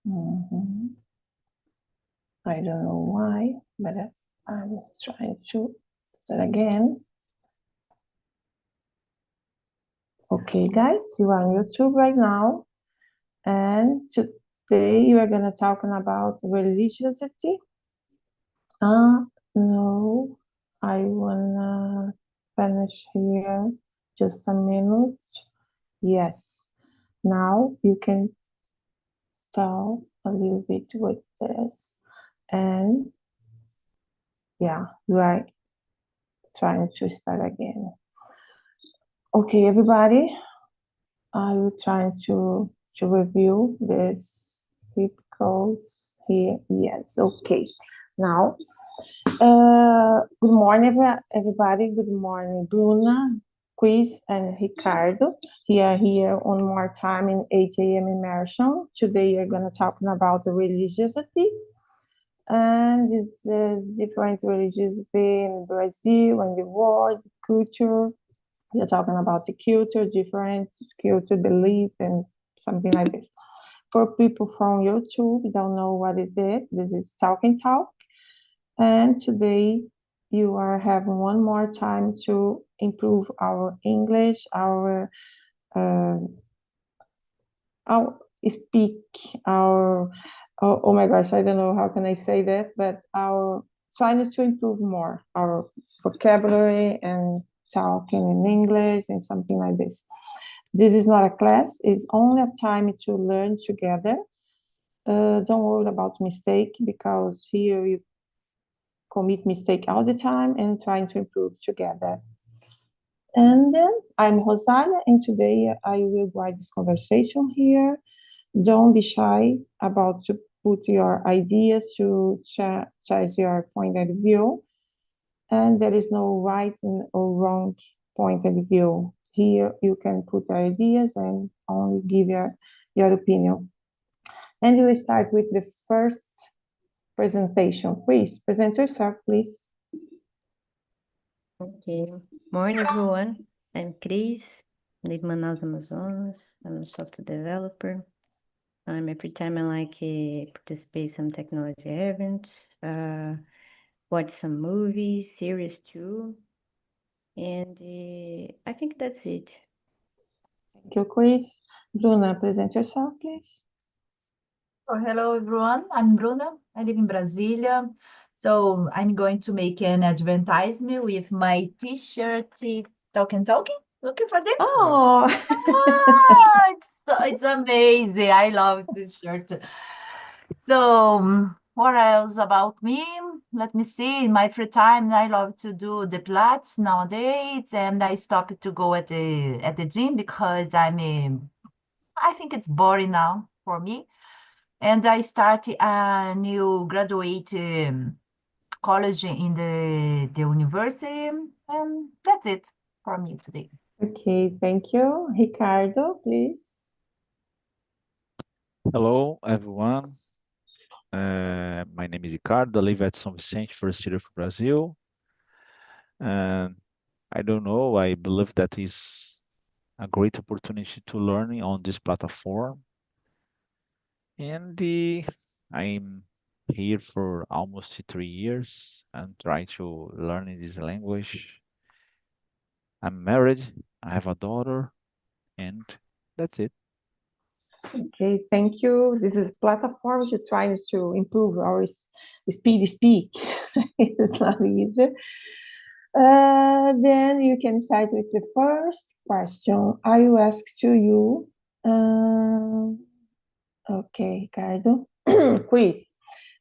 Mhm. I don't know why, but I'm trying to do that again. Okay, guys, you are on YouTube right now, and today you are gonna talking about religiosity. No, I wanna finish here. Just a minute. Yes. Now you can talk a little bit with this, and yeah, you are trying to start again. Okay, everybody, are you trying to review this goals here? Yes, okay. Now, good morning, everybody. Good morning, Bruna, Chris, and Ricardo. We are here one more time in 8 a.m. Immersion. Today, we're going to talk about the religiosity. And this is different religiosity in Brazil and the world, culture. We're talking about the culture, different culture, belief, and something like this. For people from YouTube, don't know what is it. This is Talk. And today you are having one more time to improve our English, our speak, oh my gosh, I don't know how can I say that, but our trying to improve more our vocabulary and talking in English and something like this. This is not a class, it's only a time to learn together. Don't worry about mistake, because here you commit mistake all the time and trying to improve together. And then I'm Rosalia, and today I will guide this conversation here. Don't be shy about to put your ideas, to charge your point of view. And there is no right or wrong point of view. Here you can put your ideas and only give your opinion. And we will start with the first presentation. Please present yourself, please. Okay. Morning, everyone. I'm Cris, live in Manaus, Amazonas. I'm a software developer. Every time I like participate some technology events, watch some movies, series too. And I think that's it. Thank you, Chris. Bruna, present yourself, please. Oh, hello, everyone. I'm Bruna. I live in Brasilia. So I'm going to make an advertisement with my t-shirt, Talking. Looking for this? Oh, It's amazing. I love this shirt. So what else about me? Let me see. In my free time, I love to do the Pilates nowadays, and I stopped to go at the gym because I think it's boring now for me. And I started a new graduate college in the university, and that's it for me today. okay, thank you. Ricardo, please. Hello, everyone. My name is Ricardo. I live at São Vicente, first year of Brazil. And I don't know, I believe that is a great opportunity to learn on this platform. And I'm here for almost 3 years and trying to learn this language. I'm married, I have a daughter, and that's it. Okay, thank you. This is platform to trying to improve our speak. It's not easy. Then you can start with the first question. I will ask to you. Okay, Ricardo. Quiz.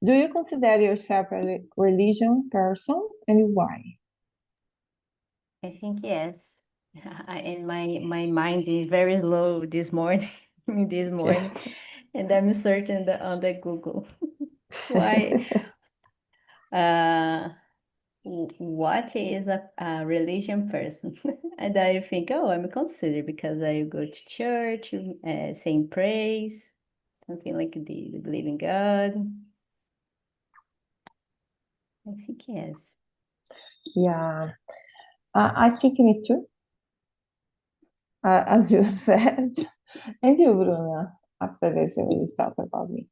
Do you consider yourself a religion person, and why? I think yes. And my mind is very slow this morning, and I'm searching on the Google. Why? What is a religion person? And I think, oh, I'm considered because I go to church, sing praise, something like the believe in God. I think yes. Yeah, I think me too. As you said. And you, Bruna, after this, we will talk about me.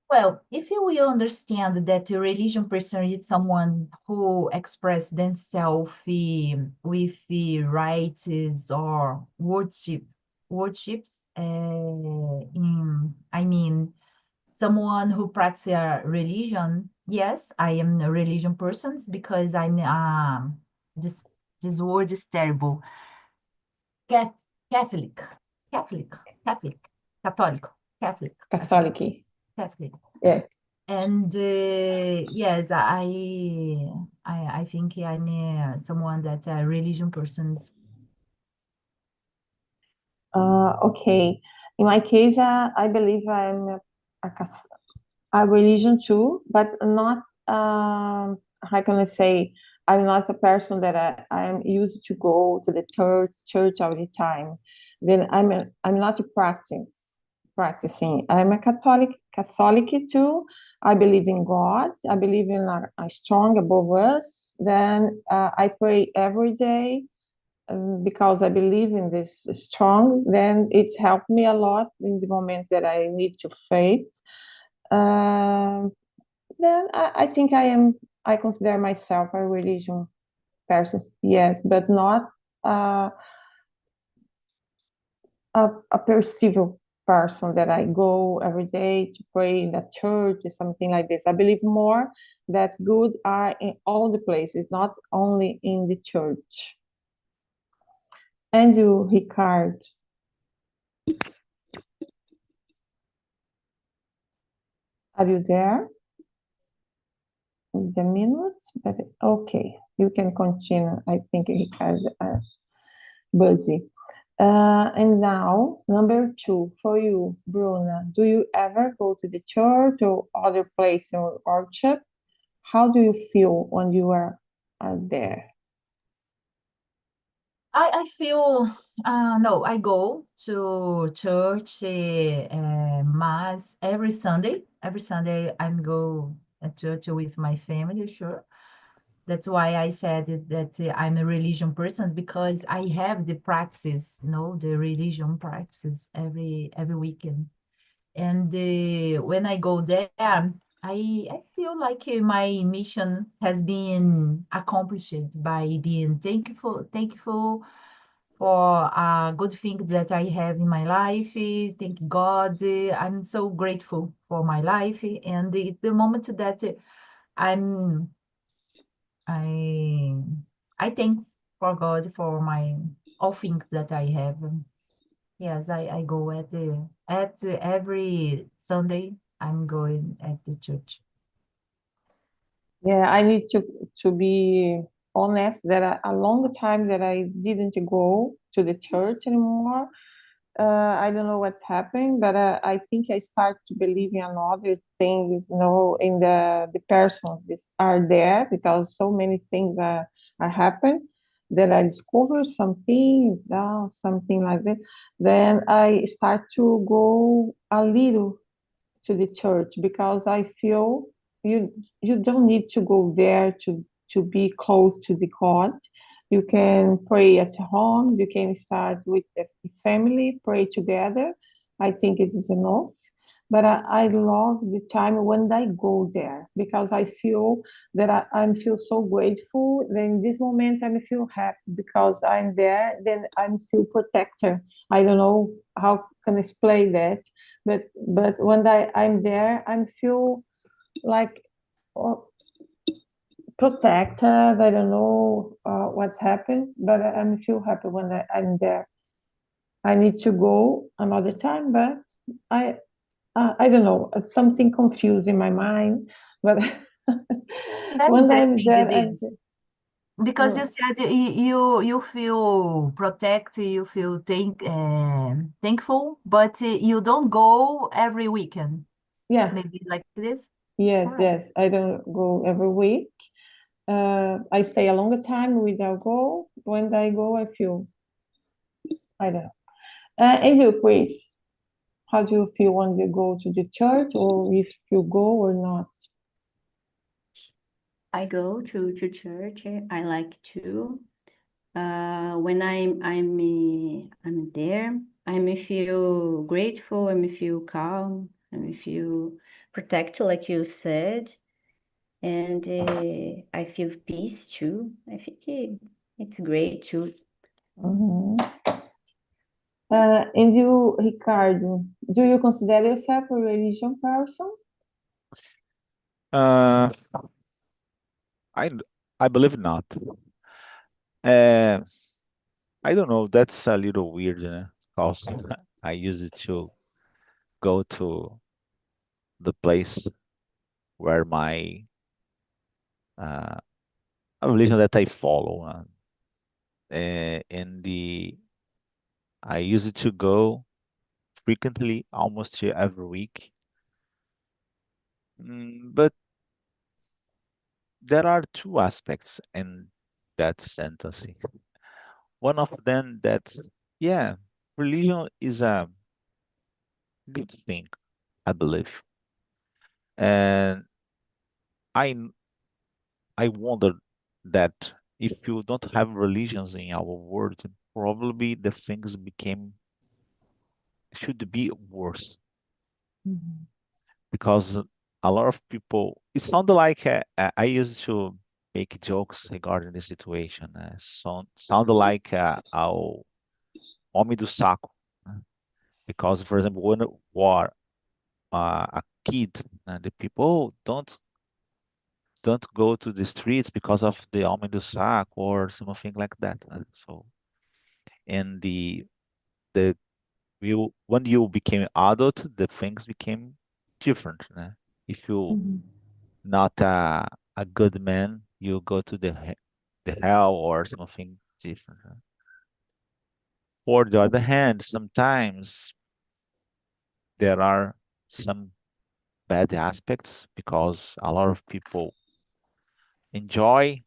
Well, if you will understand that a religion person is someone who express themselves with the rites or worships, I mean, someone who practices a religion, yes, I am a religion person because I'm this this word is terrible. Catholic, Catholic, Catholic, Catholic, Catholic, Catholic. Catholic. Yeah. And yes, I think I'm someone that religion persons. Okay. In my case, I believe I'm a religion too, but not, how can I say, I'm not a person that I am used to go to the church all the time. Then I'm not practicing. I'm a Catholic too. I believe in God. I believe in a strong above us. Then I pray every day because I believe in this strong. Then it's helped me a lot in the moment that I need to faith. Then I think I consider myself a religion person, yes, but not a perceived person that I go every day to pray in the church or something like this. I believe more that good are in all the places, not only in the church. And you, Ricard? Are you there? The minute, but okay, you can continue. I think Ricard busy. And now, number 2, for you, Bruna, do you ever go to the church or other place or worship? How do you feel when you are there? I feel no, I go to church mass every Sunday. Every Sunday I'm go at church with my family, sure. That's why I said that I'm a religion person because I have the practices, the religion practices every weekend. And when I go there, I feel like my mission has been accomplished by being thankful for good things that I have in my life. Thank God. I'm so grateful for my life. And the moment that I'm I thank for God for all things that I have. Yes, I go at every Sunday. I'm going at the church. Yeah, I need to be honest that a long time that I didn't go to the church anymore. I don't know what's happening, but I think I start to believe in other things, in the persons that are there because so many things are happen that I discover something, something like that. Then I start to go a little to the church because I feel you don't need to go there to be close to the God. You can pray at home. You can start with the family, pray together. I think it is enough. But I love the time when I go there because I feel that I feel so grateful. Then in this moment I feel happy because I'm there. Then I feel protected. I don't know how can I explain that, but when I'm there, I feel like protected. I don't know what's happened, but I feel happy when I'm there. I need to go another time, but I don't know, it's something confused in my mind, but Very when I'm interesting there, it is. Because you said you feel protected, you feel thankful, but you don't go every weekend. yeah, Maybe like this. yes, Right. yes, I don't go every week. I stay a longer time without go. When I go, I feel, I don't know. And you, Chris, how do you feel when you go to the church or if you go or not? I go to church. I like to. When I'm there, I may feel grateful. I may feel calm. I may feel protect, like you said, and I feel peace too. I think it's great too. Mhm. And you, Ricardo, do you consider yourself a religion person? Uh, I I believe not. Uh, I don't know. That's a little weird, because I used to go to the place where my uh, a religion that I follow, and I used to go frequently, almost every week. But there are two aspects in that sentence. One of them that's, yeah, religion is a good thing, I believe. And I I wonder that if you don't have religions in our world, probably the things should be worse, Mhm. because a lot of people, it sounded like I used to make jokes regarding the situation. Sound like o homem do saco, because, for example, when war a kid, and the people, "Oh, don't go to the streets because of the homem do saco," or something like that. So, and the when you became adult, the things became different. If you Mhm. not a good man, you go to the hell or something different. For the other hand, sometimes there are some bad aspects, because a lot of people enjoy,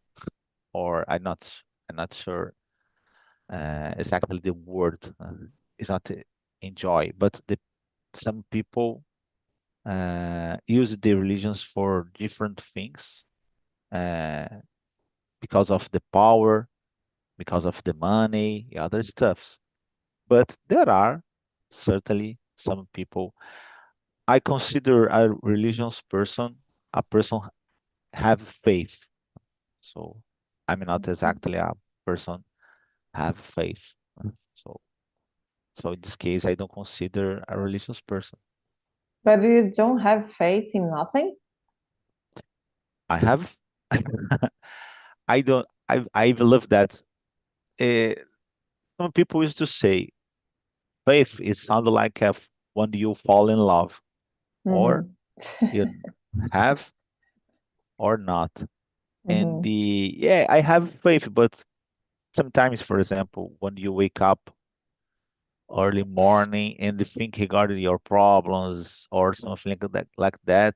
or I'm not sure exactly the word is not enjoy, but some people use the religions for different things, uh, because of the power, because of the money, other stuffs. But there are certainly some people. I consider a religious person a person have faith. So I'm not exactly a person have faith. So so in this case, I don't consider a religious person. But you don't have faith in nothing? I have, I don't, I believe that uh, some people used to say faith is sound like when you fall in love, or Mhm. you have or not. And Mhm. yeah, I have faith, but sometimes, for example, when you wake up early morning and you think regarding your problems or something like that,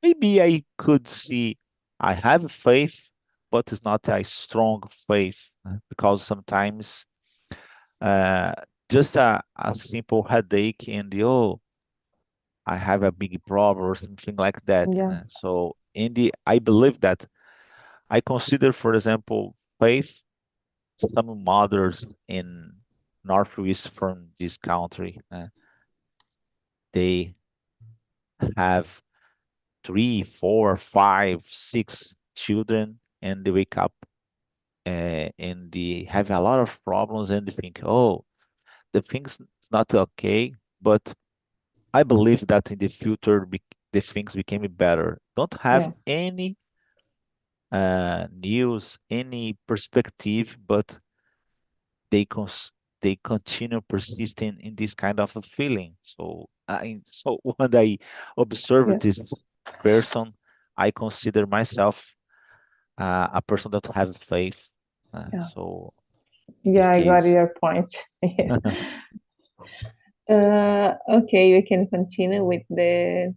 maybe I could see I have faith, but it's not a strong faith, because sometimes uh, just a simple headache and oh, I have a big problem or something like that. Yeah. So I believe that I consider, for example, faith, some mothers in northwest from this country, they have 3, 4, 5, 6 children, and they wake up and they have a lot of problems, and they think, oh, the things is not okay, but I believe that in the future the things became better. Don't have Yeah. any news, any perspective, but they cons they continue persisting in this kind of a feeling. So when I observe Yeah. this person, I consider myself a person that have faith. Yeah. So in this Yeah, I got case, your point. Okay, we can continue with the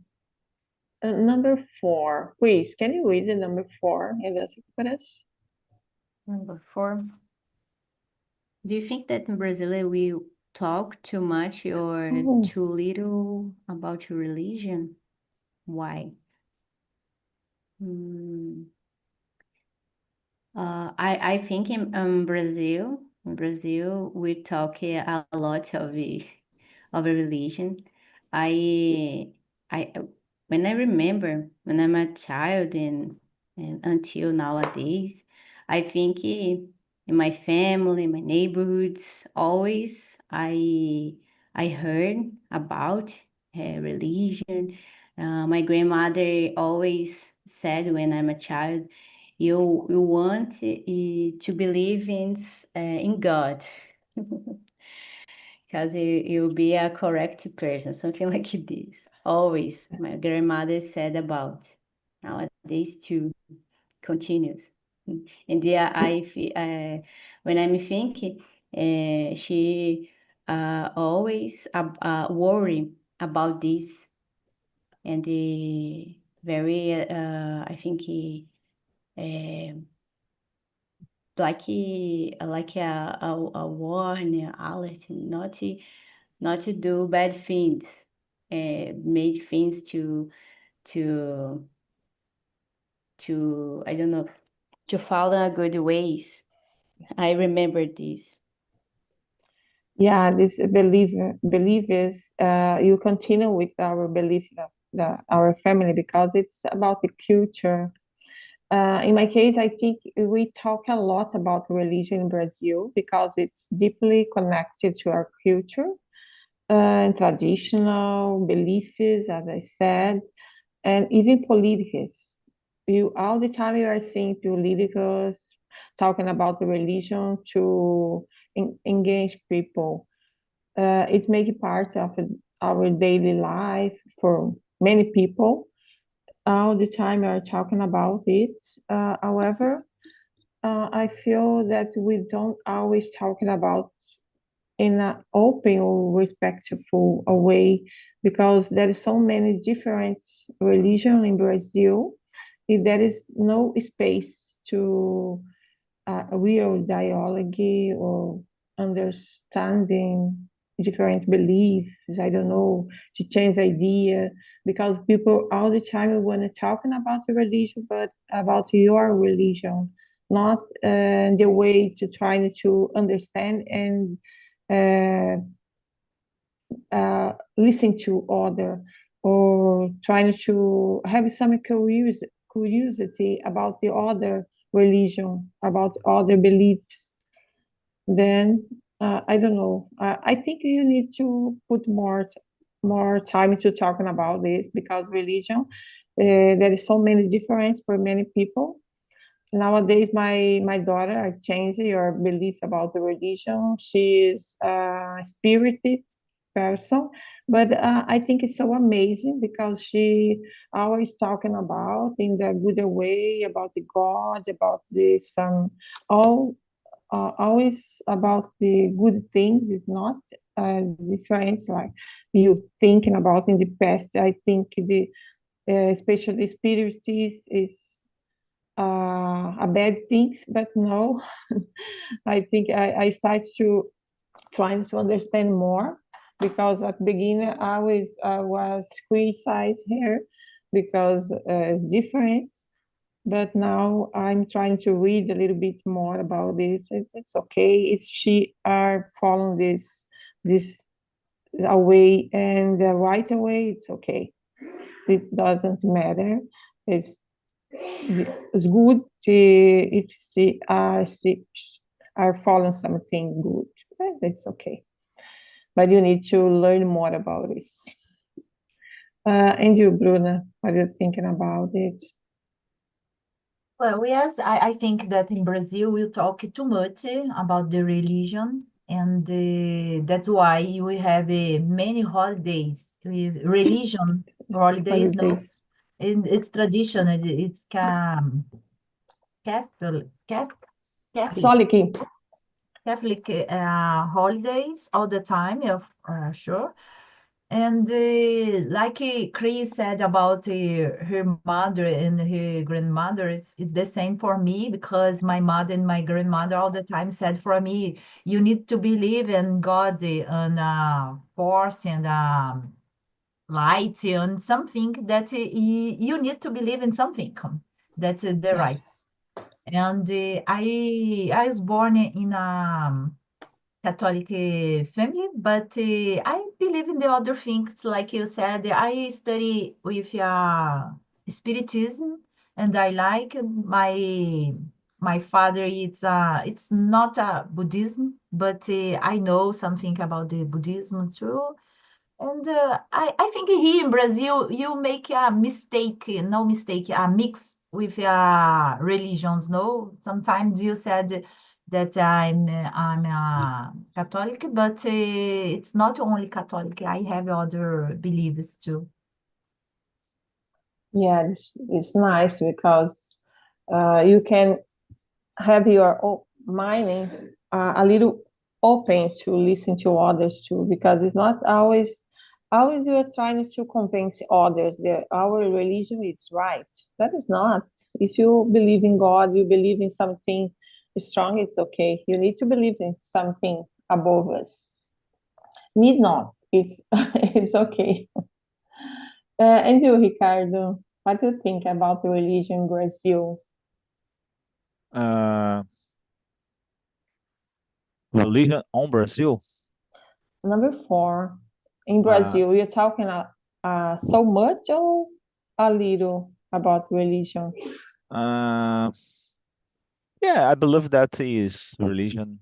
number 4. Please, can you read the number 4 and answer for us? Number 4. Do you think that in Brazil we talk too much or Oh, too little about religion? Why? Hmm. I think in Brazil, we talk a lot of a religion. I when I remember when I'm a child and until nowadays, I think in my family, my neighborhoods, always I heard about religion. My grandmother always said when I'm a child, you want to believe in God. Because you'll be a correct person, something like this. Always, my grandmother said about. Nowadays, too, continues. And yeah, when I'm thinking, she always worry about this, and the very, I think, like a warning, alert, not to do bad things, made things to I don't know, to follow good ways. I remember this. Yeah, this belief is you continue with our belief our family because it's about the culture. In my case, I think we talk a lot about religion in Brazil because it's deeply connected to our culture and traditional beliefs, as I said, and even politics. You all the time you are seeing politicals talking about the religion to engage people. It's making part of our daily life for many people. All the time we are talking about it. However, I feel that we don't always talking about in an open or respectful way because there is so many different religion in Brazil. There is no space to a real dialogue or understanding different beliefs. I don't know, to change idea because people all the time want to talking about the religion, but about your religion, not the way to trying to understand and listen to other or trying to have some curiosity about the other religion, about other beliefs, then I don't know. I think you need to put more time to talking about this because religion, there is so many difference for many people. Nowadays, my daughter changed her belief about the religion. She is a spirited person, but I think it's so amazing because she always talking about in the good way about the God, about this all always about the good things. It's not different like you thinking about in the past. I think the especially spiritists is a bad things, but no, I think I start to trying to understand more because at the beginning I was criticized here because it's different, but now I'm trying to read a little bit more about this. It's okay. It's she are following this away and the right away. It's okay. It doesn't matter. It's it's good to, if she are following something good. It's okay. But you need to learn more about this. And you, Bruna, what are you thinking about it? Well, yes, I think that in Brazil we talk too much about the religion, and that's why we have many holidays with religion holidays. No, Holidays. it's tradition. It's Catholic, Catholic. Catholic holidays all the time. Yeah, sure. And like Chris said about her mother and her grandmother, it's the same for me because my mother and my grandmother all the time said for me, you need to believe in God and force and light and something that you need to believe in something. That's the right. Yes. And I was born in a Catholic family, but I believe in the other things, like you said. I study with Spiritism, and I like my father. It's not a Buddhism, but I know something about the Buddhism too. And I think here in Brazil, you make a mistake, no mistake, a mix with religions, no? Sometimes you said that I'm a Catholic, but it's not only Catholic. I have other beliefs too. Yeah, it's nice because you can have your mind a little open to listen to others too, because it's not always you are trying to convince others that our religion is right. That is not. If you believe in God, you believe in something strong, it's okay. You need to believe in something above us. Need not. It's it's okay. And you, Ricardo, what do you think about the religion in Brazil? Religion on Brazil. Number 4, in Brazil, you're talking so much or a little about religion? Yeah, I believe that is religion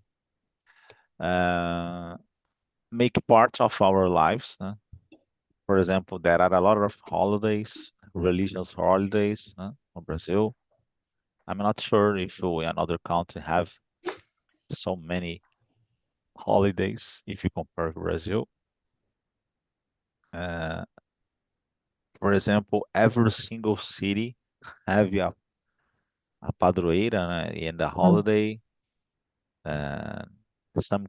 make part of our lives. For example, there are a lot of holidays, religious holidays in Brazil. I'm not sure if we another country have so many holidays if you compare Brazil. For example, every single city have a padroeira, né, and a holiday. Some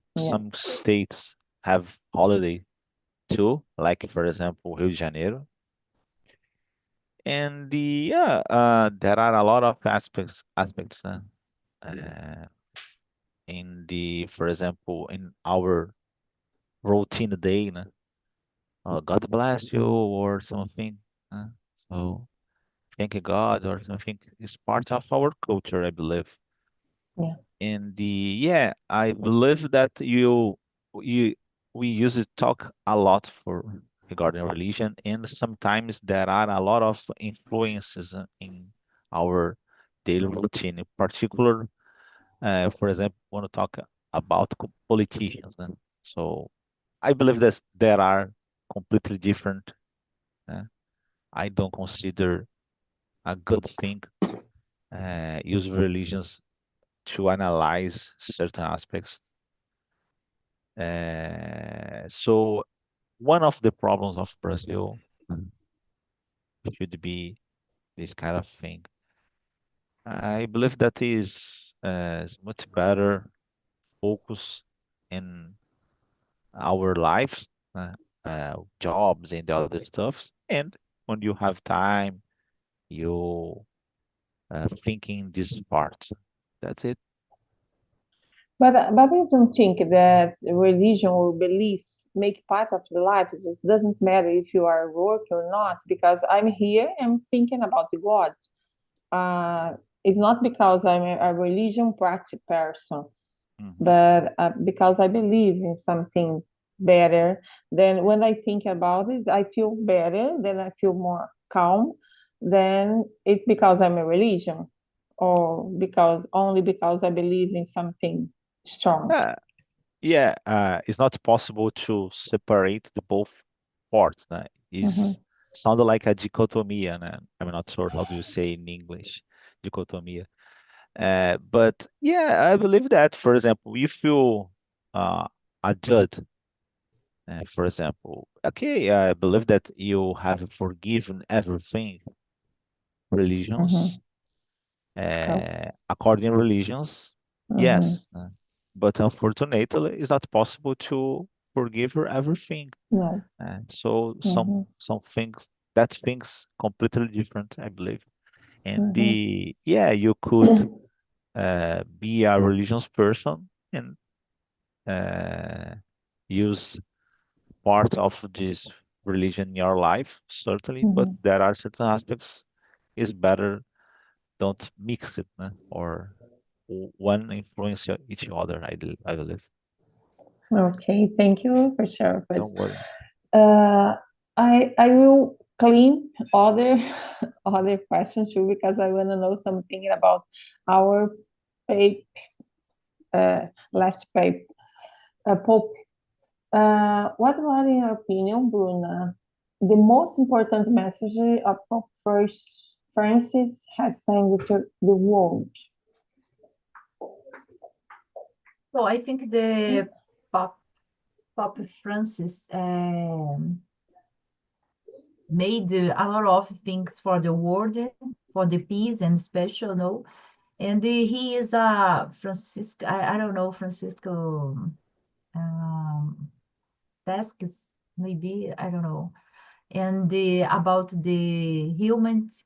states have holiday too, like for example Rio de Janeiro. And there are a lot of aspects for example, in our routine day, God bless you or something. So thank God or something is part of our culture, I believe. Yeah. And I believe that we use to talk a lot regarding religion, and sometimes there are a lot of influences in our daily routine. In particular, for example, want to talk about politicians. So I believe that there are completely different. I don't consider a good thing use religions to analyze certain aspects. So one of the problems of Brazil should be this kind of thing. I believe that is much better focus in our lives, jobs and the other stuff. And when you have time, you thinking this part. That's it. But I don't think that religion or beliefs make part of the life. It doesn't matter if you are working or not, because I'm here and thinking about God. It's not because I'm a religion practice person, but because I believe in something better. Then when I think about it, I feel better. Then I feel more calm. Then it's because I'm a religion, or only because I believe in something strong. It's not possible to separate the both parts. It's sounded like a dichotomy, and I'm not sure how do you say in English, dichotomia. But I believe that, for example, if you a judge, for example, okay, I believe that you have forgiven everything, religions, according religions, yes. But unfortunately, it's not possible to forgive her everything. No. So some things completely different, I believe. And you could be a religious person and use part of this religion in your life, certainly. But there are certain aspects is better don't mix it, or one influence each other, I believe. Okay, thank you for sharing. Don't worry. I will clean other other questions too, because I want to know something about our paper, last paper. Pope. What was, in your opinion, Bruna, the most important message of Pope Francis has sent to the world? So I think the Pope Francis made a lot of things for the world, for the peace and special, no? And he is a Francisco, I don't know, Francisco Vasquez, maybe, I don't know. And about the humans,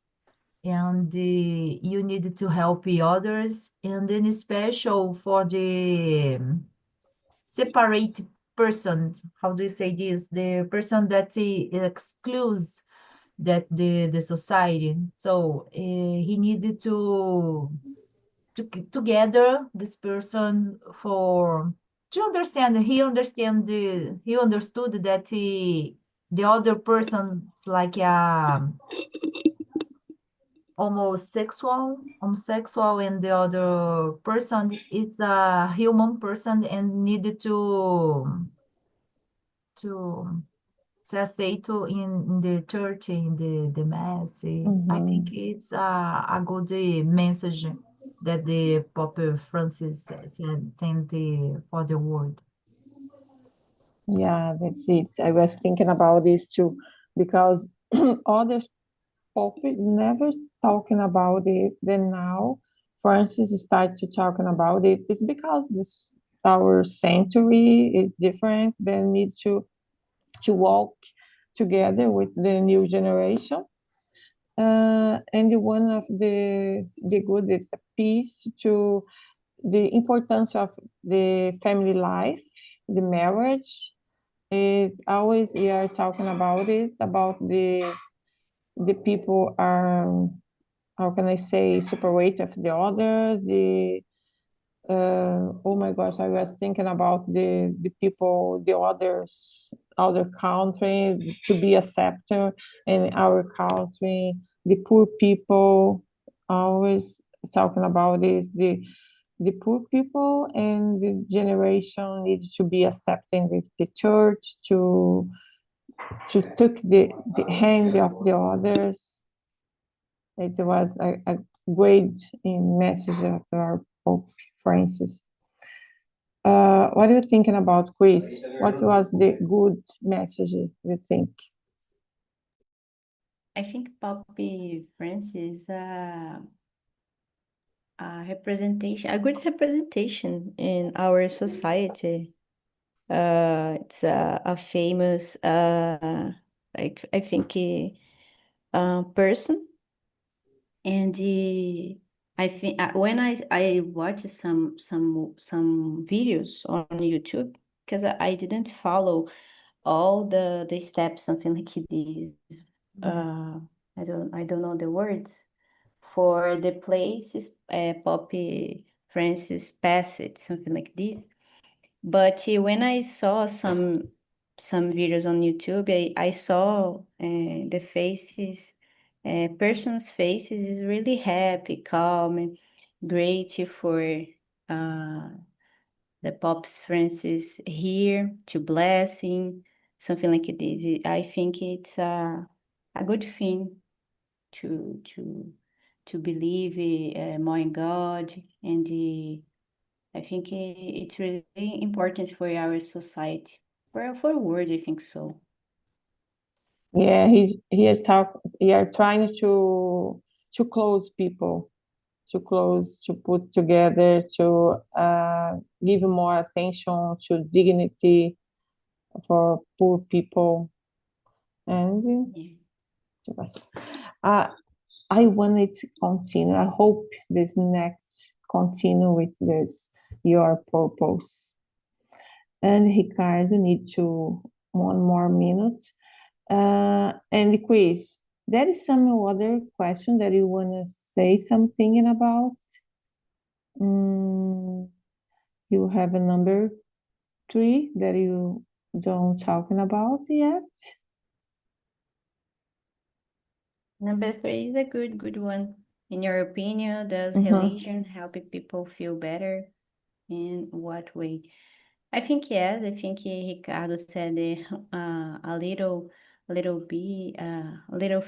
and you need to help the others, and then special for the separate person, how do you say this? The person that excludes that the society. So he needed to together this person to understand. He understood that the other person like homosexual, and the other person is a human person and needed to aceito in the church, in the mass. I think it's a good message that the Pope Francis sent for the world. Yeah, that's it. I was thinking about this too, because other Pope never talking about it. Then now Francis start to talking about it. It's because this our century is different. They need to walk together with the new generation. And one of the good is a piece to the importance of the family life, the marriage. It's always we are talking about this, about the people are, how can I say, separate of the others, the oh my gosh, I was thinking about the people, the others, other countries to be accepted in our country, the poor people, always talking about this, the poor people and the generation need to be accepting the church to take the hand of the others. It was a great message of our Pope Francis. What are you thinking about, Chris? What was the good message you think? I think Pope Francis a representation, a good representation in our society. It's a famous, like I think, person, and I think when I watched some videos on YouTube, because I didn't follow all the steps, something like this. I don't know the words for the places Pope Francis passed, something like this. But when I saw some videos on YouTube, I saw the faces, person's faces is really happy, calm, and great for the Pope Francis here to blessing, something like this. I think it's a good thing to believe more in God, and I think it's really important for our society, for the world, I think so. Yeah, he are trying to close people, to put together, to give more attention to dignity for poor people, and I wanted to continue. I hope this next continue with this your purpose. And Ricardo need to 1 more minute. And Chris, there is some other question that you want to say something about? You have a number 3 that you John talking about yet? Number 3 is a good one. In your opinion, does Mhm. religion help people feel better? In what way? I think yes. I think Ricardo said a little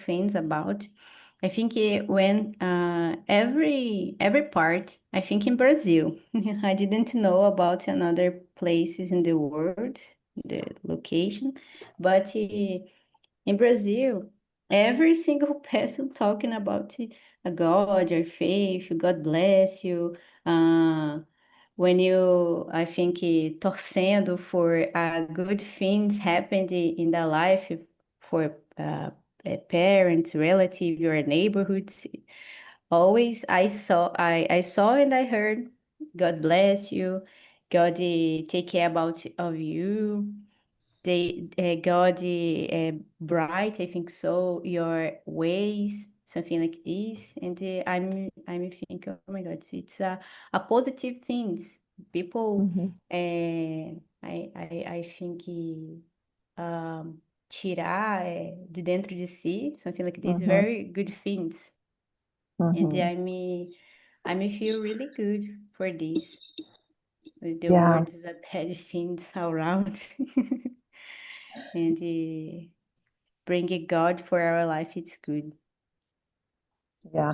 things about. I think when every part. I think in Brazil, I didn't know about another places in the world, the location, but in Brazil, every single person talking about a God or faith, God bless you. When you, I think, torcendo for good things happened in the life for parents, relatives, your neighborhoods. Always I saw and I heard, God bless you, God take care of you. God bright, I think so, your ways, something like this. And I'm thinking, oh my God, it's a positive things. People, Mhm. I think, tirar de dentro de si, something like this, Mhm. very good things. And Mhm. I'm feel really good for this. With the Yeah. words that bad things around. And bringing God for our life, it's good. Yeah.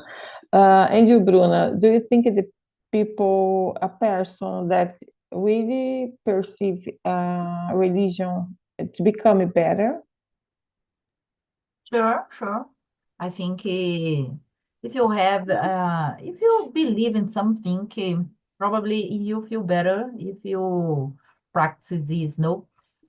And you, Bruna, do you think the people, a person that really perceive religion to become better? Sure. I think if you have, if you believe in something, probably you feel better if you practice this, no?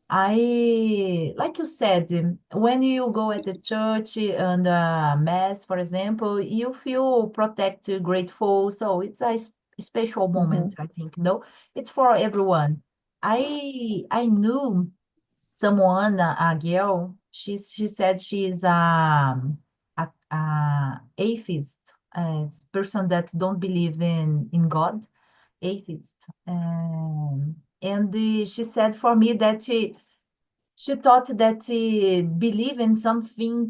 Like you said, when you go at the church and mass, for example, you feel protected, grateful. So it's a special moment, I think, no? It's for everyone. I knew someone, a girl, she said she is a atheist, person that don't believe in God, atheist. And she said for me that she thought that believe in something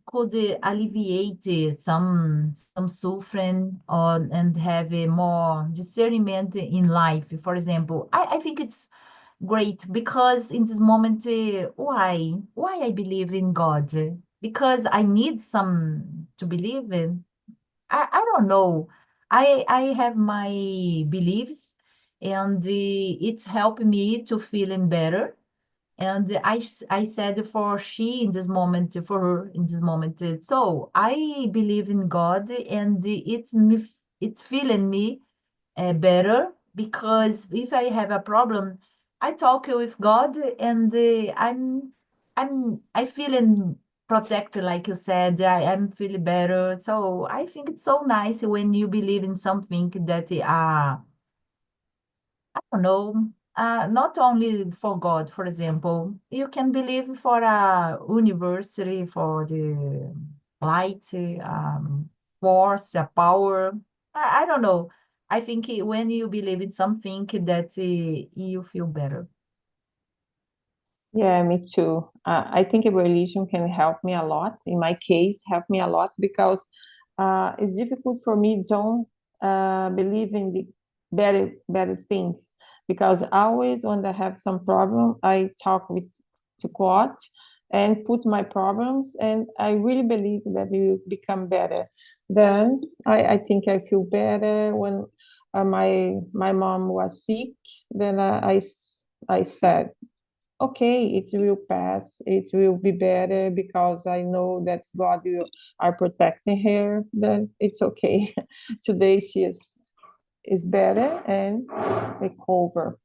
could alleviate some suffering or and have a more discernment in life. For example, I think it's great because in this moment, why I believe in God? Because I need some to believe in. I don't know. I have my beliefs, and it's helped me to feeling better. And I said for she in this moment, for her in this moment. So I believe in God, and it's feeling me better because if I have a problem, I talk with God, and I feeling protected, like you said. I'm feeling better. So I think it's so nice when you believe in something that I don't know, not only for God, for example, you can believe for a university, for the light, force, a power. I don't know. I think when you believe in something that you feel better. Yeah, me too. I think a religion can help me a lot. In my case, help me a lot because it's difficult for me don't believe in the better things. Because always when I have some problem, I talk with to God and put my problems, and I really believe that you become better. Then I think I feel better when my mom was sick. Then I said, okay, it will pass. It will be better because I know that God will are protecting her. Then it's okay. Today she is better and recover.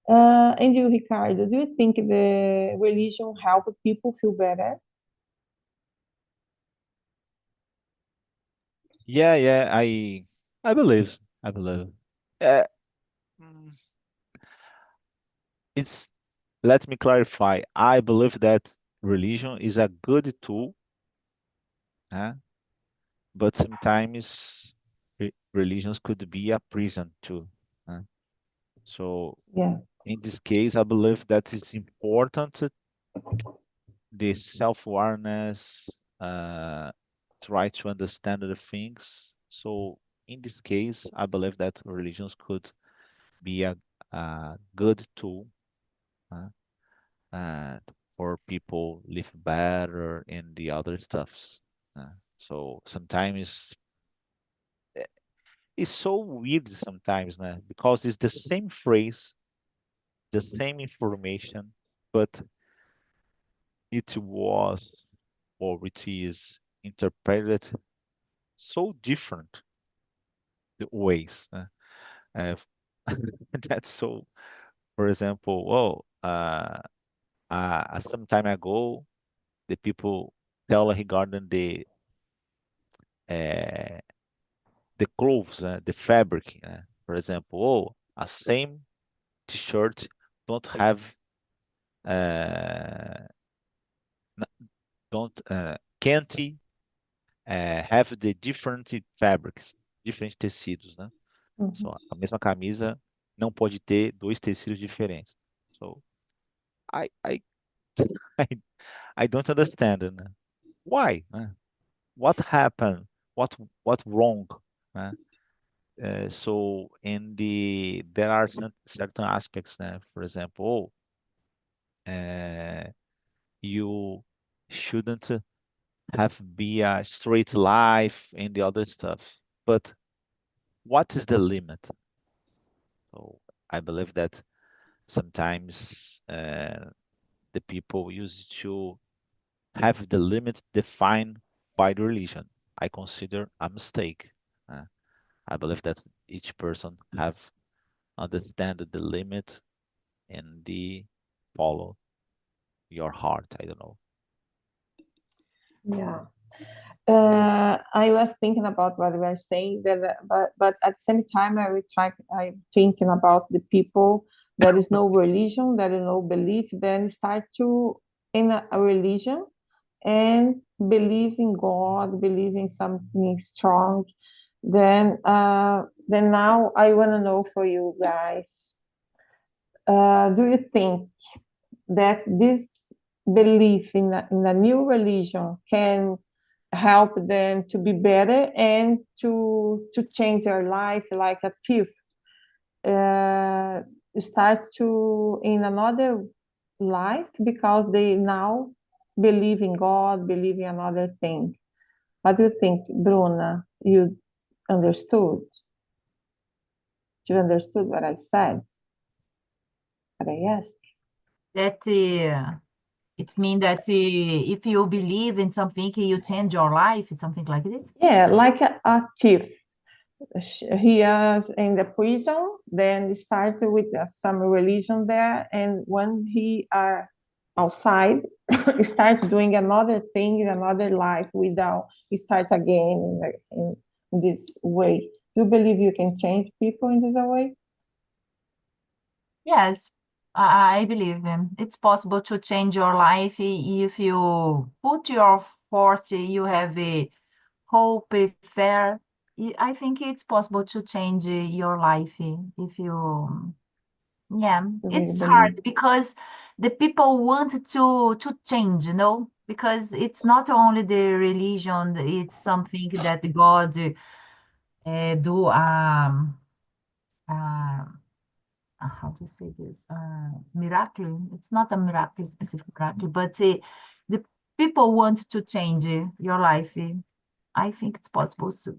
And you, Ricardo, do you think the religion help people feel better? Yeah, I believe. I believe. Uh, mm, it's Let me clarify. I believe that religion is a good tool, huh? But sometimes religions could be a prison too. Huh? So Yeah. in this case, I believe that it's important the self-awareness, try to understand the things. So in this case, I believe that religions could be a good tool uh, for people live better in the other stuffs. So sometimes it's so weird sometimes, because it's the same phrase, the same information, but it was or it is interpreted so different the ways. Uh, that's so. For example, some time ago, the people tell regarding uh, the clothes, the fabric. For example, a same t-shirt don't have uh, don't can't have the different fabrics, diferentes tecidos, né? Mhm. So, a mesma camisa não pode ter dois tecidos diferentes. So, I I, I don't understand, né? Why? What happened? What wrong? né? So there are certain aspects, for example, you shouldn't have be a straight life and the other stuff. But what is the limit? So I believe that sometimes the people used to have the limits defined by the religion. I consider a mistake. I believe that each person have understand the limit and the follow your heart. I don't know. Yeah. I was thinking about what you were saying, but at the same time, I'm thinking about the people. There is no religion, there is no belief. Then start to in a religion and believe in God, believe in something strong. Then now I want to know for you guys. Do you think that this belief in a new religion can help them to be better and to change their life, like a thief start to in another life because they now believe in God, believe in another thing? What do you think, Bruna? You understood? You understood what I said? What I asked? That it means that if you believe in something, you change your life, something like this? Yeah, like a thief. He is in the prison, then started with some religion there, and when he are outside, start doing another thing, another life without start again in this way. Do you believe you can change people in this way? Yes, I believe it's possible to change your life if you put your force, you have a hope, a fair. I think it's possible to change your life if you, yeah, You really it's believe? hard because the people want to change, you know, because it's not only the religion, it's something that God do how to say this miracle. It's not a miracle, specific miracle, but the people want to change your life. I think it's possible to.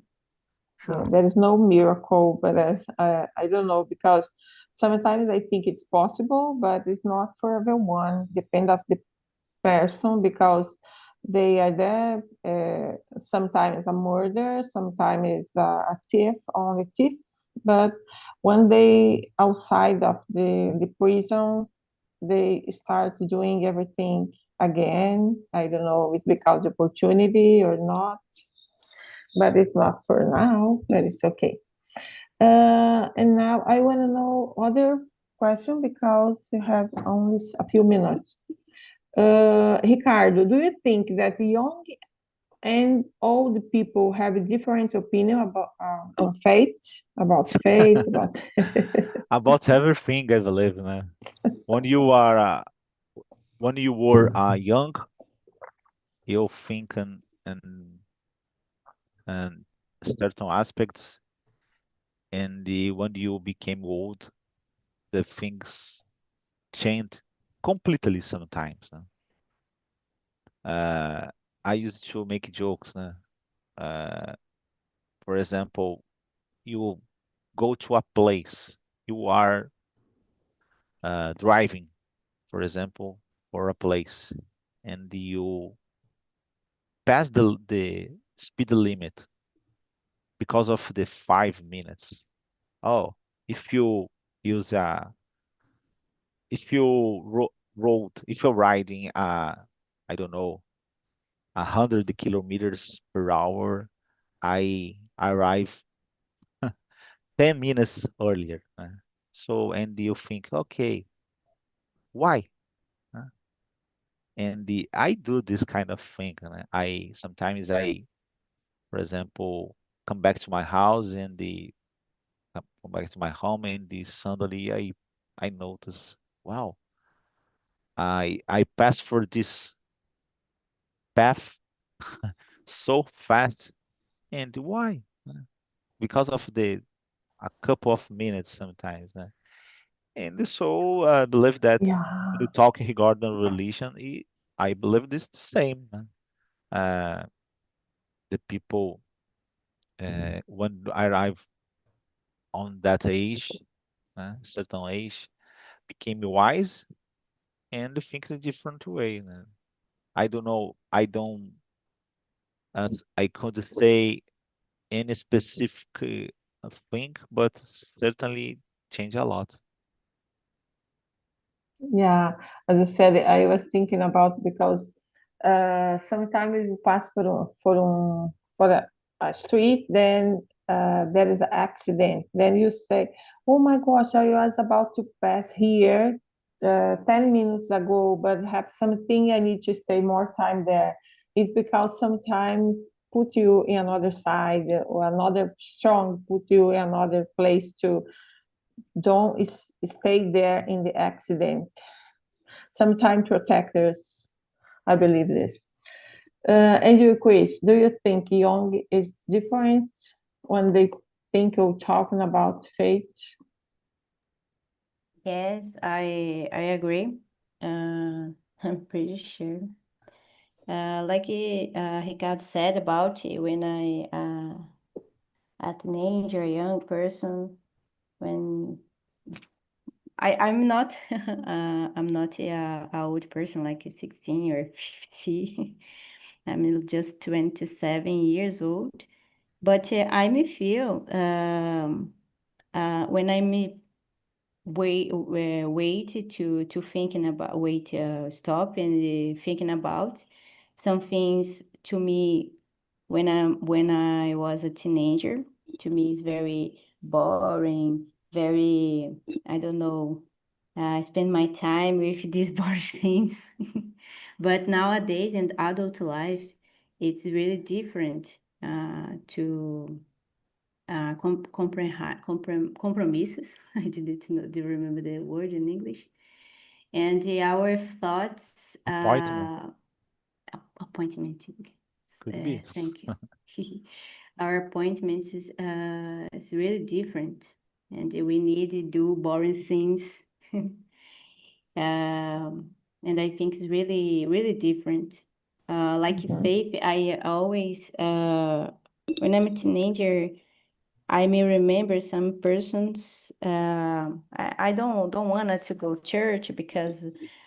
Yeah, Sure. there is no miracle, but I don't know, because sometimes I think it's possible, but it's not for everyone. Depend of the person, because they are there. Sometimes a murder, sometimes a thief, only thief. But when they outside of the prison, they start doing everything again. I don't know if because of opportunity or not, but it's not for now, but it's okay. And now I want to know other question because we have only a few minutes. Ricardo, do you think that young and all the people have a different opinion about on fate, about fate, about About everything, I believe, man. When you are when you were young, you think and certain aspects, and when you became old, the things changed completely sometimes. No? I used to make jokes. No? For example, you go to a place, you are driving, for example, for a place, and you pass the speed limit because of the 5 minutes. Oh, if you use a if you if you're riding I don't know 100 kilometers per hour, I arrive 10 minutes earlier. So and you think, okay, why? Uh, And I do this kind of thing. And I sometimes for example, come back to my house and come back to my home and suddenly I notice, wow, I passed for this path so fast. And why? Because of the a couple of minutes sometimes. And so I believe that yeah, when you talk regarding religion, I believe this the same. Uh, the people when I arrive on that age, certain age, became wise and think in a different way. I don't know. I don't. I could say any specific thing, but certainly change a lot. yeah. As I said, I was thinking about because sometimes you pass for a street, then there is an accident. Then you say, "Oh my gosh, I was about to pass here 10 minutes ago, but have something I need to stay more time there." It's because sometimes put you in another side or another strong put you in another place to don't stay there in the accident. Sometimes protectors, I believe this. And you, Chris, do you think young is different when they think of talking about fate? Yes, I agree. I'm pretty sure. Like Ricardo said about it, when a teenager, a young person, when I'm not I'm not a old person like 16 or 50. I'm just 27 years old. But I may feel when I may wait to thinking about stop and thinking about some things to me when I was a teenager. To me, it's very boring, very, I don't know. I spend my time with these boring things. But nowadays in adult life, it's really different to compromises. I didn't remember the word in English. And our thoughts, Appointment appointment. could be. Thank you. Our appointments is really different, and we need to do boring things. And I think it's really, really different. Like faith, I always, when I'm a teenager, I may remember some persons. I don't want to go to church because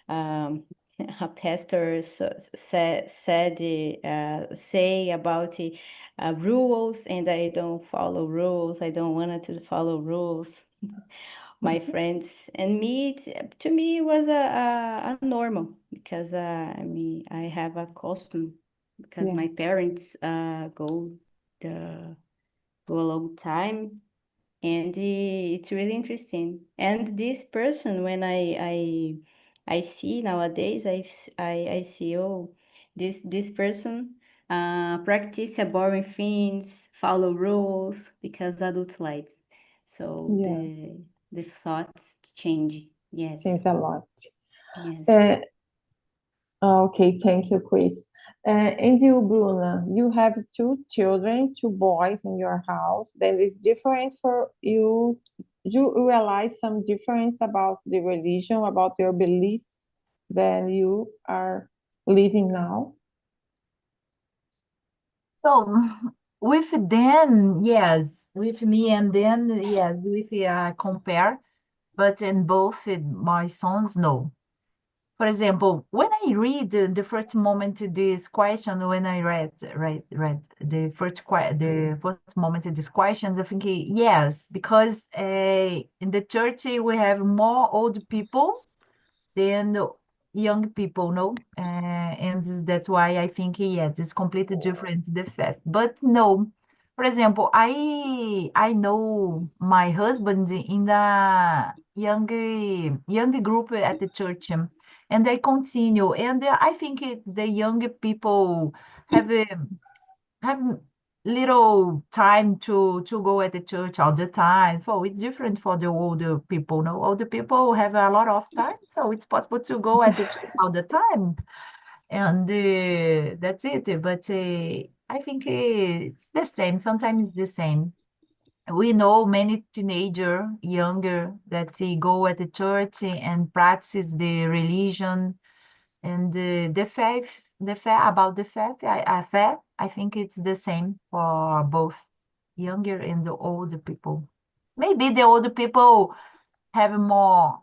a pastor say about rules, and I don't follow rules. I don't want to follow rules. My friends and me, to me, it was a normal because I have a custom because Yeah. my parents go a long time, and it's really interesting. And this person, when I see nowadays, I see, oh, this person Practice boring things, follow rules, because adults lives. So Yeah. the thoughts change. Yes. Change a lot. Yes. Okay, thank you, Chris. And you, Bruna, you have two children, two boys in your house. That is different for you. You realize some difference about the religion, about your belief than you are living now? So with them, yes, with me and then, yes, if I compare, but in both my sons, no. For example, when I read the first moment to this question, when I read the first moment of these questions, I think yes, because in the church we have more old people than young people, no? And that's why I think, yes, it's completely different, the fact. But no, for example, I know my husband in the young group at the church, and they continue. And I think the young people have have little time to go at the church all the time. So it's different for the older people. No, older people have a lot of time, so it's possible to go at the church all the time, and that's it. But I think it's the same. Sometimes it's the same. We know many teenager, younger, that go at the church and practice the religion and the faith about the faith, I think it's the same for both younger and the older people. Maybe the older people have more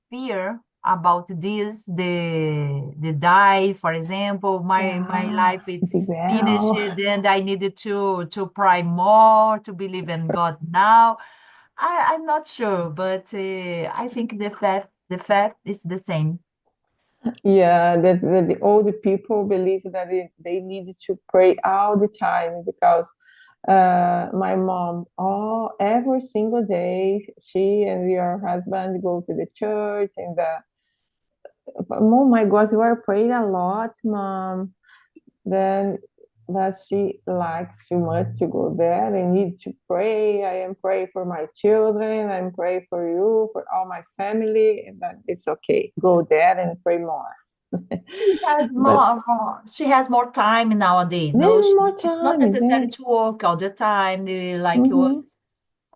fear about this, the die, for example. My life it's finished, and I needed to pray more, to believe in God now. I'm not sure, but I think the faith is the same. Yeah, that the older people believe that they need to pray all the time because my mom, every single day, she and your husband go to the church and oh my God, you are praying a lot, mom. Then, but she likes too much to go there. I need to pray. I am praying for my children. I'm praying for you, for all my family. And then it's okay. Go there and pray more. She has more time nowadays. No, There's more it's not time. necessary Yeah. to work all the time like yours.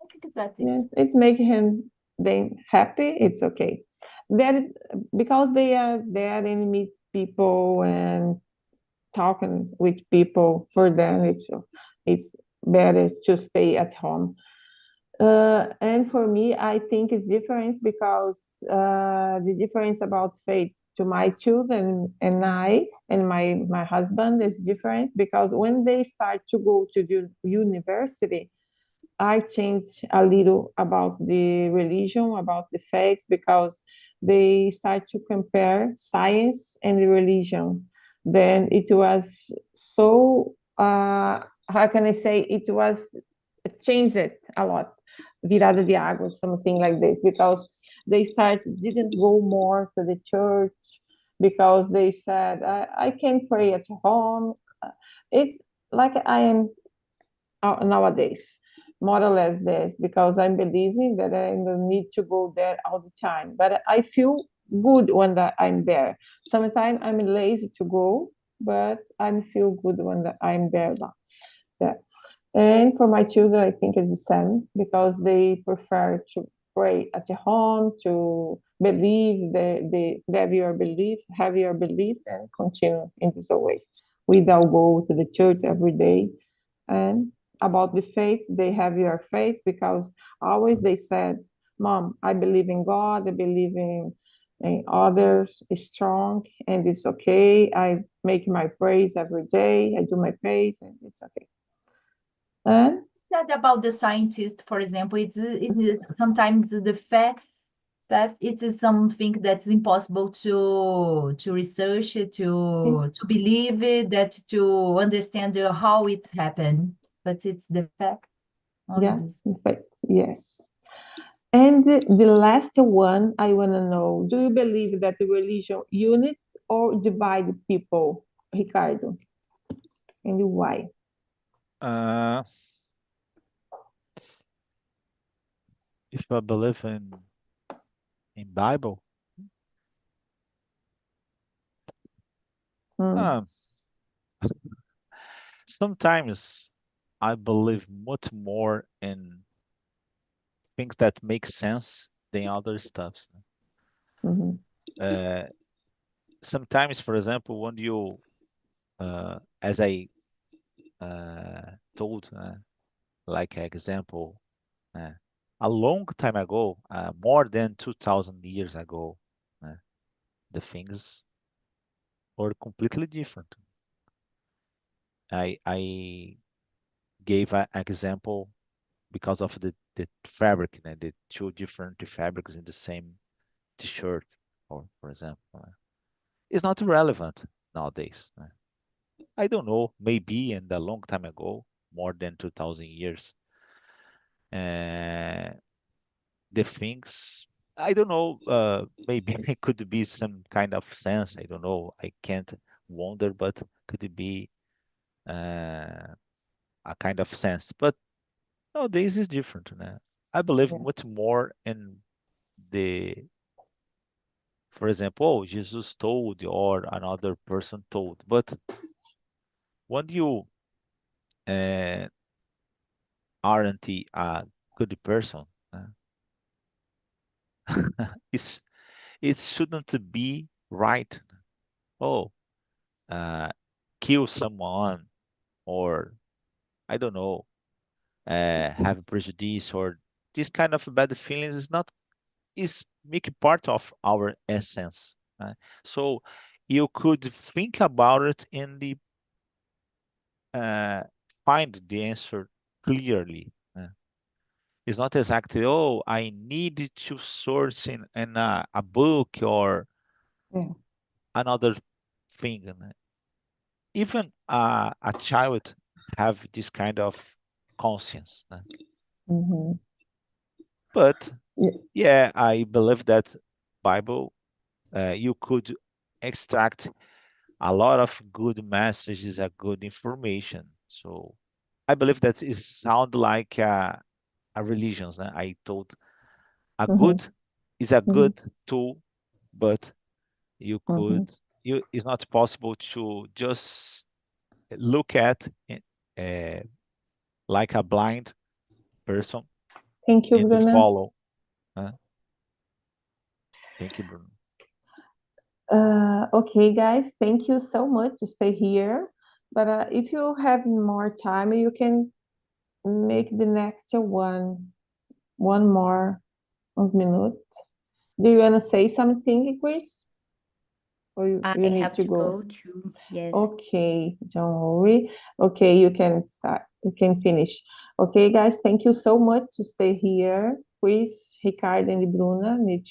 I think that's it. Yes, it's making him then happy. It's okay. That because they are there and meet people and talking with people. For them, it's better to stay at home. And for me, I think it's different because the difference about faith to my children and I and my husband is different because when they start to go to the university, I changed a little about the religion, about the faith, because they start to compare science and the religion. Then it was so, how can I say, it was changed it a lot, virada de água, something like this, because they didn't go more to the church because they said, I can pray at home. It's like I am nowadays, more or less this, because I'm believing that I don't need to go there all the time. But I feel good when I'm there. Sometimes I'm lazy to go, but I feel good when I'm there now. Yeah. And for my children, I think it's the same because they prefer to pray at home, to believe have your belief, and continue in this way. Without go to the church every day. And about the faith, they have your faith because always they said, Mom, I believe in God, I believe in others, is strong, and it's okay. I make my praise every day, I do my praise, and it's okay. And That about the scientist, for example, it's sometimes the fact it is something that's impossible to research, to believe it, that to understand how it's happened, but it's the fact. Only yeah, this. in fact, yes. And the last one I want to know, do you believe that the religion unites or divide people, Ricardo? and why? If I believe in Bible, sometimes I believe much more in things that make sense than other stuffs. Sometimes, for example, when you, as I told, like an example, a long time ago, more than 2,000 years ago, the things were completely different. I gave an example because of the fabric, the two different fabrics in the same t-shirt, or for example, it's not relevant nowadays. I don't know, maybe in a long time ago, more than 2,000 years, the things, I don't know, maybe it could be some kind of sense. I don't know. I can't wonder, but could it be a kind of sense? But nowadays is different. I believe much more in for example, oh, Jesus told or another person told. But when you aren't a good person, it shouldn't be right. Oh, kill someone, or I don't know, have prejudice, or this kind of bad feelings is make part of our essence. So you could think about it and find the answer clearly. It's not exactly, oh, I need to search in a book or another thing. Even a child have this kind of conscience. But yeah, I believe that Bible, you could extract a lot of good messages, a good information. So I believe that it sound like a religion. I told a good is a good tool, but it's not possible to just look at like a blind person Thank you, and Bruna. follow. Thank you, Bruno. Okay, guys, thank you so much to stay here. But if you have more time, you can make the next one more minute. Do you want to say something, Chris? Or you I need have to to go? too. Yes. Okay, don't worry. Okay, you can start. You can finish. Okay, guys, thank you so much to stay here. Chris, Ricardo, and Bruna need